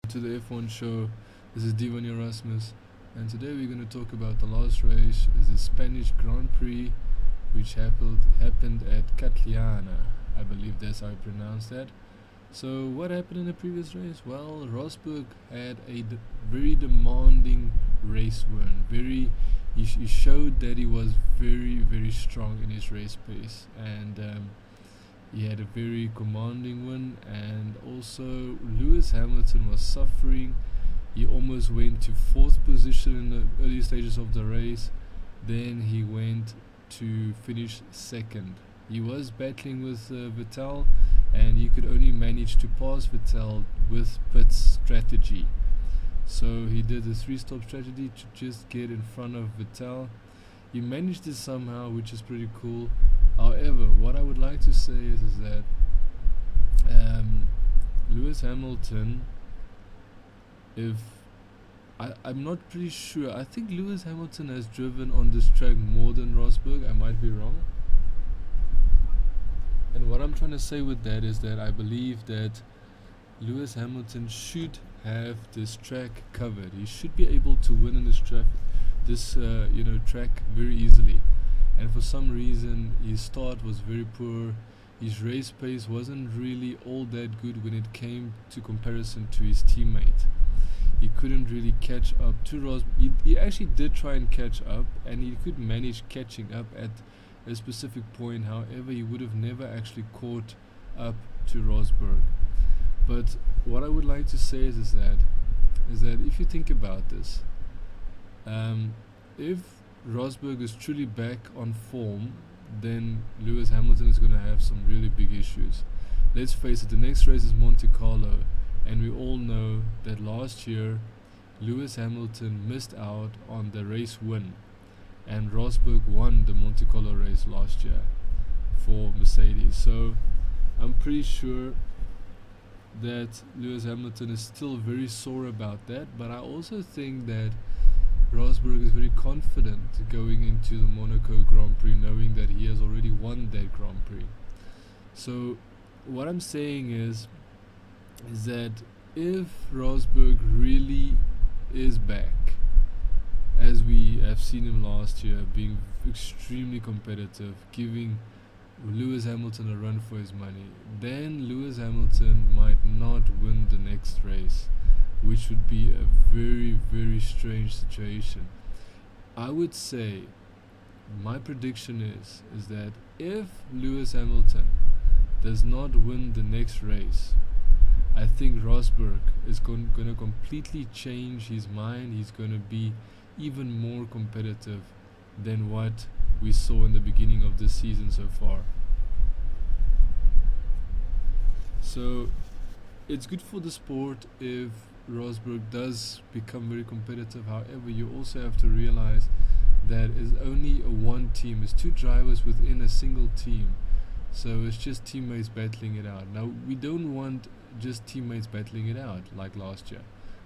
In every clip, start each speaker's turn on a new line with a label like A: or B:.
A: To the F1 show. This is Divan Erasmus, and today we're going to talk about the last race. Is the Spanish Grand Prix, which happened at Catalunya. I believe that's how I pronounce that. So what happened in the previous race? Well, Rosberg had a very demanding race win. He showed that he was very strong in his race pace, and he had a very commanding win. And also Lewis Hamilton was suffering. He almost went to 4th position in the early stages of the race. Then he went to finish 2nd. He was battling with Vettel, and he could only manage to pass Vettel with pit strategy. So he did a 3-stop strategy to just get in front of Vettel. He managed it somehow, which is pretty cool. However, what I would like to say is that Lewis Hamilton, I'm not pretty sure. I think Lewis Hamilton has driven on this track more than Rosberg. I might be wrong. And what I'm trying to say with that is that I believe that Lewis Hamilton should have this track covered. He should be able to win in this track very easily. And for some reason, his start was very poor. His race pace wasn't really all that good when it came to comparison to his teammate. He couldn't really catch up to Rosberg. He actually did try and catch up, and he could manage catching up at a specific point. However, he would have never actually caught up to Rosberg. But what I would like to say is that if you think about this, if Rosberg is truly back on form, then Lewis Hamilton is going to have some really big issues. Let's face it, the next race is Monte Carlo, and we all know that last year Lewis Hamilton missed out on the race win, and Rosberg won the Monte Carlo race last year for Mercedes. So I'm pretty sure that Lewis Hamilton is still very sore about that, but I also think that Rosberg is very confident going into the Monaco Grand Prix, knowing that he has already won that Grand Prix. So what I'm saying is that if Rosberg really is back, as we have seen him last year, being extremely competitive, giving Lewis Hamilton a run for his money, then Lewis Hamilton might not win the next race, which would be a very strange situation. I would say, my prediction is that if Lewis Hamilton does not win the next race, I think Rosberg is going to completely change his mind. He's going to be even more competitive than what we saw in the beginning of this season so far. So it's good for the sport if Rosberg does become very competitive. However, you also have to realize that it's only one team. It's 2 drivers within a single team. So it's just teammates battling it out. Now, we don't want just teammates battling it out like last year.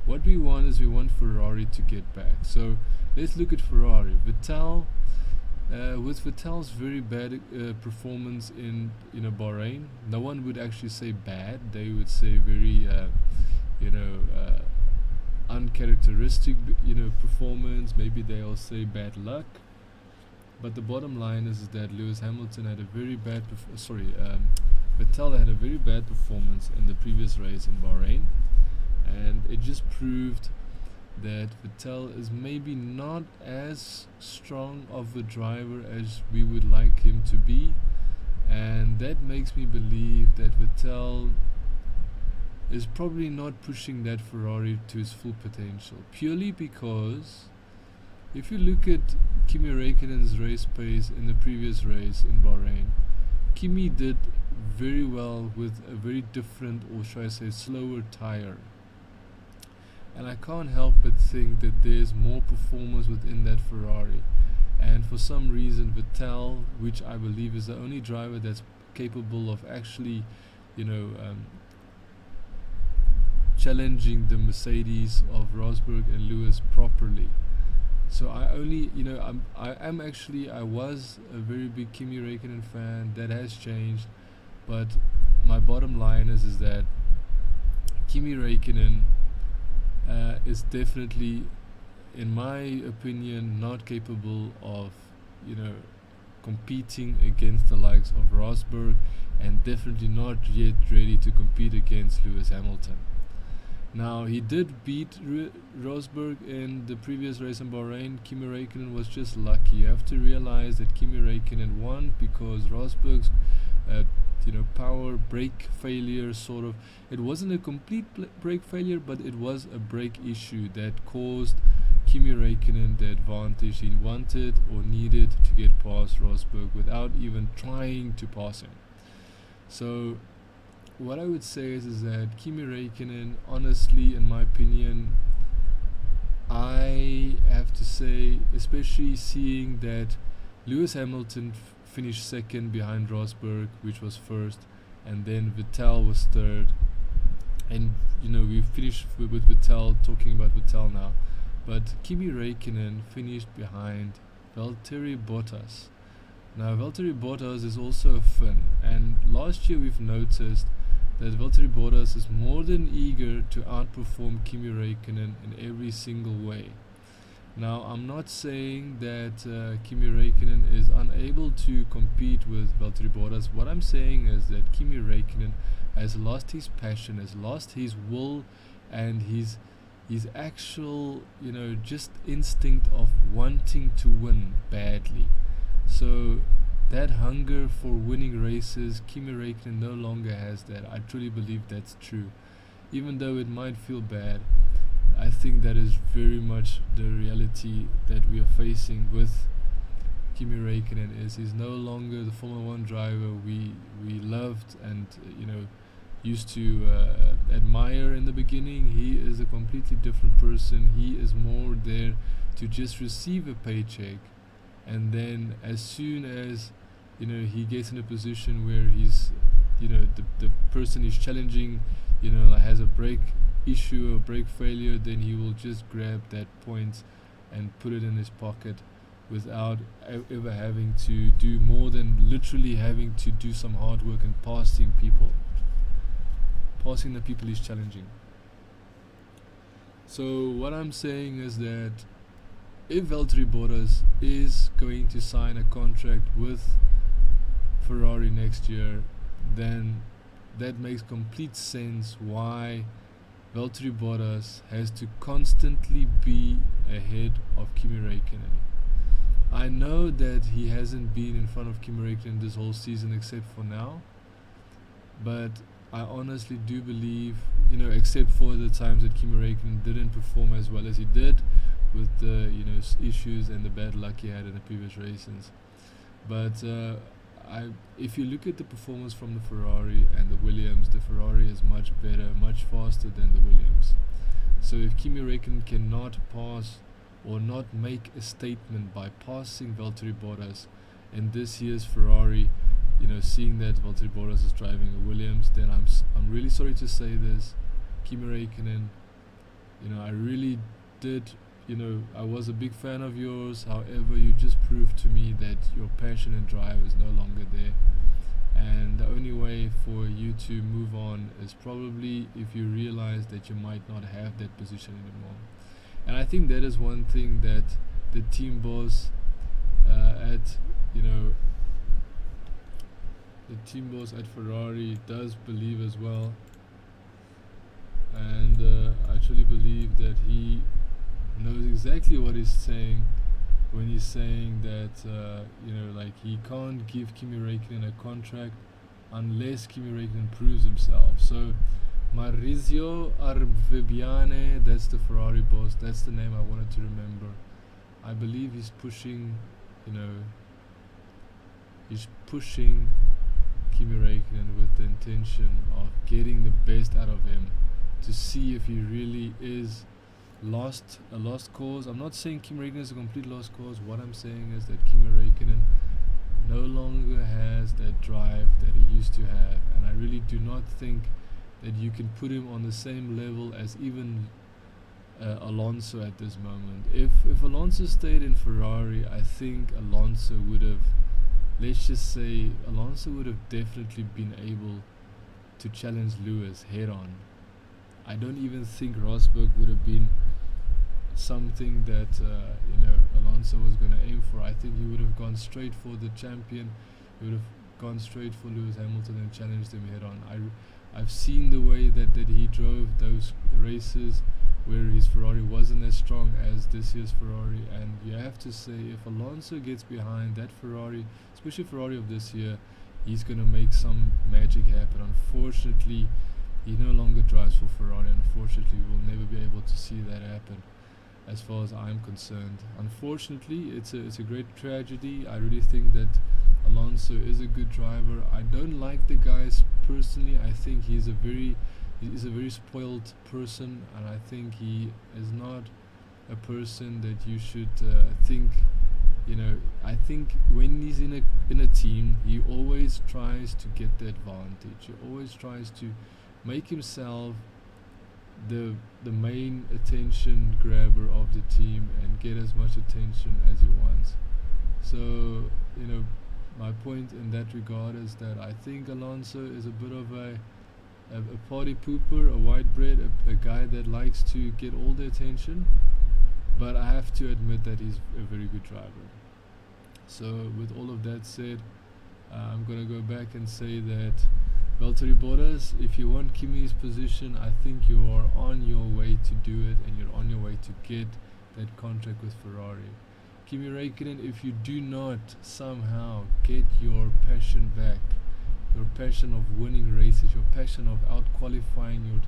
A: What we want is Ferrari to get back. So let's look at Ferrari. Vettel, with Vettel's very bad performance in Bahrain, no one would actually say bad. They would say very uncharacteristic performance. Maybe they'll say bad luck. But the bottom line is that Lewis Hamilton had a very bad Vettel had a very bad performance in the previous race in Bahrain, and it just proved that Vettel is maybe not as strong of a driver as we would like him to be, and that makes me believe that Vettel is probably not pushing that Ferrari to its full potential, purely because if you look at Kimi Raikkonen's race pace in the previous race in Bahrain, Kimi did very well with a very different, or should I say slower tire. And I can't help but think that there's more performance within that Ferrari. And for some reason Vettel, which I believe is the only driver that's capable of actually, challenging the Mercedes of Rosberg and Lewis properly. So I was a very big Kimi Raikkonen fan. That has changed, but my bottom line is that Kimi Raikkonen is definitely, in my opinion, not capable of, you know, competing against the likes of Rosberg, and definitely not yet ready to compete against Lewis Hamilton. Now, he did beat Rosberg in the previous race in Bahrain. Kimi Raikkonen was just lucky. You have to realize that Kimi Raikkonen won because Rosberg's power brake failure, sort of, it wasn't a complete brake failure, but it was a brake issue that caused Kimi Raikkonen the advantage he wanted or needed to get past Rosberg without even trying to pass him. So what I would say is that Kimi Raikkonen, honestly, in my opinion, I have to say, especially seeing that Lewis Hamilton finished second behind Rosberg, which was first, and then Vettel was third, and we finished with Vettel, talking about Vettel now, but Kimi Raikkonen finished behind Valtteri Bottas. Now, Valtteri Bottas is also a Finn, and last year we've noticed that Valtteri Bottas is more than eager to outperform Kimi Raikkonen in every single way. Now, I'm not saying that Kimi Raikkonen is unable to compete with Valtteri Bottas. What I'm saying is that Kimi Raikkonen has lost his passion, has lost his will, and his actual, just instinct of wanting to win badly. So that hunger for winning races, Kimi Raikkonen no longer has that. I truly believe that's true. Even though it might feel bad, I think that is very much the reality that we are facing with Kimi Raikkonen. He's no longer the Formula 1 driver we loved and used to admire in the beginning. He is a completely different person. He is more there to just receive a paycheck, and then as soon as he gets in a position where he's the person he's challenging has a brake issue or brake failure, then he will just grab that point and put it in his pocket without ever having to do more than literally having to do some hard work and passing the people he's challenging. So what I'm saying is that if Valtteri Bottas is going to sign a contract with Ferrari next year, then that makes complete sense why Valtteri Bottas has to constantly be ahead of Kimi Raikkonen. I know that he hasn't been in front of Kimi Raikkonen this whole season except for now, but I honestly do believe, except for the times that Kimi Raikkonen didn't perform as well as he did with the issues and the bad luck he had in the previous races. But if you look at the performance from the Ferrari and the Williams, the Ferrari is much better, much faster than the Williams. So if Kimi Raikkonen cannot pass or not make a statement by passing Valtteri Bottas in this year's Ferrari, seeing that Valtteri Bottas is driving a Williams, then I'm really sorry to say this, Kimi Raikkonen, I really did. I was a big fan of yours. However, you just proved to me that your passion and drive is no longer there. And the only way for you to move on is probably if you realize that you might not have that position anymore. And I think that is one thing that the team boss at Ferrari does believe as well. And I truly believe that he knows exactly what he's saying when he's saying that he can't give Kimi Raikkonen a contract unless Kimi Raikkonen proves himself. So Maurizio Arrivabene, that's the Ferrari boss, that's the name I wanted to remember. I believe he's pushing Kimi Raikkonen with the intention of getting the best out of him to see if he really is a lost cause. I'm not saying Kimi Raikkonen is a complete lost cause. What I'm saying is that Kimi Raikkonen no longer has that drive that he used to have, and I really do not think that you can put him on the same level as even Alonso at this moment. If Alonso stayed in Ferrari, I think Alonso would have definitely been able to challenge Lewis head on. I don't even think Rosberg would have been something that Alonso was going to aim for. I think he would have gone straight for the champion. He would have gone straight for Lewis Hamilton and challenged him head on. I've seen the way that he drove those races where his Ferrari wasn't as strong as this year's Ferrari, and you have to say, if Alonso gets behind that Ferrari, especially Ferrari of this year, he's going to make some magic happen. Unfortunately, he no longer drives for Ferrari. Unfortunately, we'll never be able to see that happen, as far as I'm concerned. Unfortunately, it's a great tragedy. I really think that Alonso is a good driver. I don't like the guys personally. I think he's a very spoiled person, and I think he is not a person that you should think. I think when he's in a team, he always tries to get the advantage. He always tries to make himself the main attention grabber of the team and get as much attention as he wants. So my point in that regard is that I think Alonso is a bit of a party pooper, a white bread, a guy that likes to get all the attention, but I have to admit that he's a very good driver. So with all of that said, I'm going to go back and say that Valtteri Bottas, if you want Kimi's position, I think you are on your way to do it, and you're on your way to get that contract with Ferrari. Kimi Raikkonen, if you do not somehow get your passion back, your passion of winning races, your passion of out-qualifying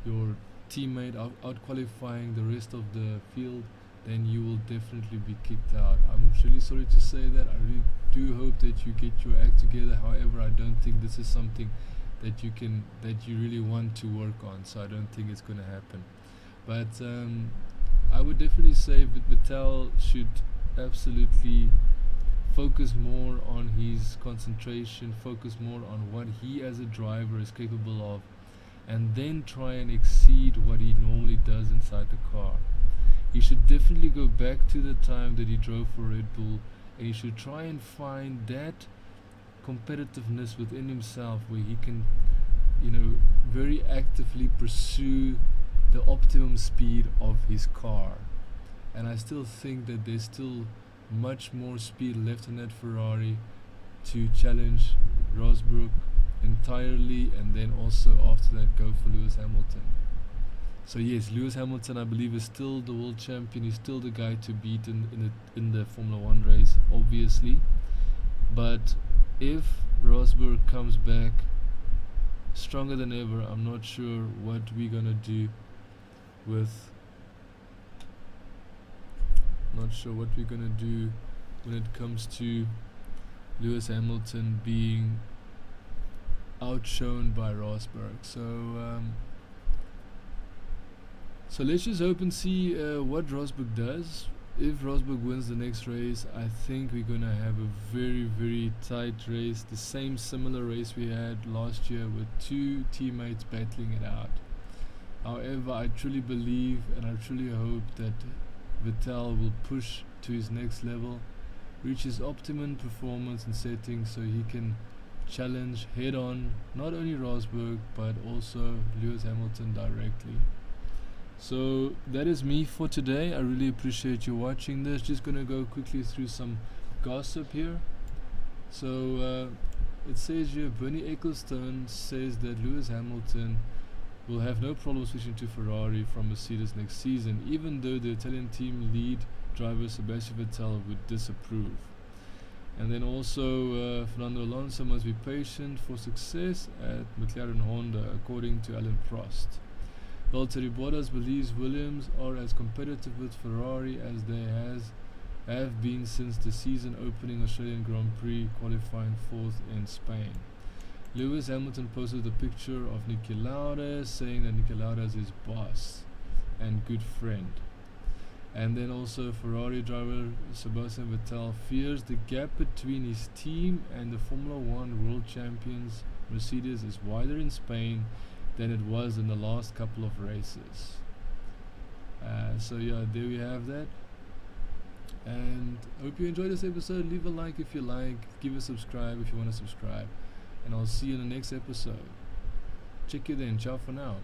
A: your teammate, out-qualifying the rest of the field, then you will definitely be kicked out. I'm really sorry to say that. I really do hope that you get your act together. However, I don't think this is something that you really want to work on, so I don't think it's going to happen. But I would definitely say Vettel should absolutely focus more on his concentration, focus more on what he as a driver is capable of, and then try and exceed what he normally does inside the car. He should definitely go back to the time that he drove for Red Bull, and he should try and find that competitiveness within himself where he can very actively pursue the optimum speed of his car. And I still think that there's still much more speed left in that Ferrari to challenge Rosberg entirely, and then also after that go for Lewis Hamilton. So yes, Lewis Hamilton, I believe, is still the world champion. He's still the guy to beat in the Formula 1 race, obviously. But if Rosberg comes back stronger than ever, I'm not sure what we're gonna do when it comes to Lewis Hamilton being outshone by Rosberg. So let's just hope and see what Rosberg does. If Rosberg wins the next race, I think we're gonna have a very, very tight race, the same similar race we had last year with two teammates battling it out. However, I truly believe and I truly hope that Vettel will push to his next level, reach his optimum performance and setting, so he can challenge head on not only Rosberg but also Lewis Hamilton directly. So that is me for today. I really appreciate you watching this. Just gonna go quickly through some gossip here. So it says here, Bernie Ecclestone says that Lewis Hamilton will have no problem switching to Ferrari from Mercedes next season, even though the Italian team lead driver Sebastian Vettel would disapprove. And then also Fernando Alonso must be patient for success at McLaren Honda, according to Alan Prost. Valtteri Bottas believes Williams are as competitive with Ferrari as they have been since the season opening Australian Grand Prix, qualifying fourth in Spain. Lewis Hamilton posted a picture of Niki Lauda, saying that Niki Lauda is his boss and good friend. And then also Ferrari driver Sebastian Vettel fears the gap between his team and the Formula 1 world champions Mercedes is wider in Spain than it was in the last couple of races. So yeah, there we have that. And hope you enjoyed this episode. Leave a like if you like, give a subscribe if you want to subscribe, and I'll see you in the next episode. Check you then. Ciao for now.